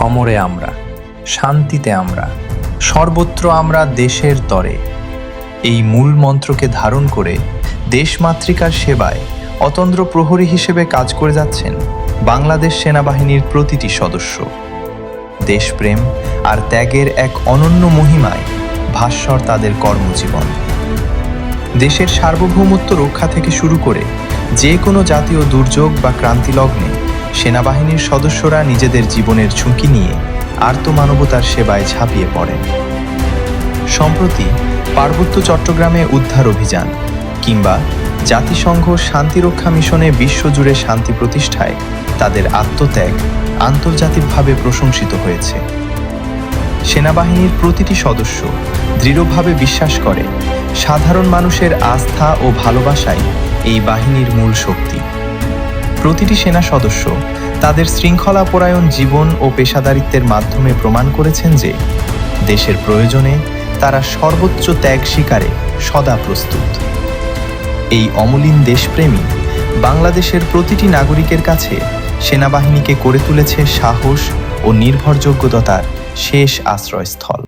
সমরে আমরা, শান্তিতে আমরা, সর্বত্র আমরা দেশের তরে। এই মূল মন্ত্রকে ধারণ করে দেশমাতৃকার সেবায় অতন্দ্র প্রহরী হিসেবে কাজ করে যাচ্ছেন বাংলাদেশ সেনাবাহিনীর প্রতিটি সদস্য। দেশপ্রেম আর ত্যাগের এক অনন্য মহিমায় ভাস্বর তাদের কর্মজীবন। দেশের সার্বভৌমত্ব রক্ষা থেকে শুরু করে যে কোনো জাতীয় দুর্যোগ বা ক্রান্তি লগ্নে সেনাবাহিনীর সদস্যরা নিজেদের জীবনের ঝুঁকি নিয়ে আর্তমানবতার সেবায় ঝাঁপিয়ে পড়েন। সম্প্রতি পার্বত্য চট্টগ্রামে উদ্ধার অভিযান কিংবা জাতিসংঘ শান্তিরক্ষা মিশনে বিশ্বজুড়ে শান্তি প্রতিষ্ঠায় তাদের আত্মত্যাগ আন্তর্জাতিকভাবে প্রশংসিত হয়েছে। সেনাবাহিনীর প্রতিটি সদস্য দৃঢ়ভাবে বিশ্বাস করে সাধারণ মানুষের আস্থা ও ভালোবাসাই এই বাহিনীর মূল শক্তি। প্রতিটি সেনা সদস্য তাদের শৃঙ্খলাপরায়ণ জীবন ও পেশাদারিত্বের মাধ্যমে প্রমাণ করেছেন যে দেশের প্রয়োজনে তারা সর্বোচ্চ ত্যাগ স্বীকারে সদা প্রস্তুত। এই অমলিন দেশপ্রেমী বাংলাদেশের প্রতিটি নাগরিকের কাছে সেনাবাহিনীকে করে তুলেছে সাহস ও নির্ভরযোগ্যতার শেষ আশ্রয়স্থল।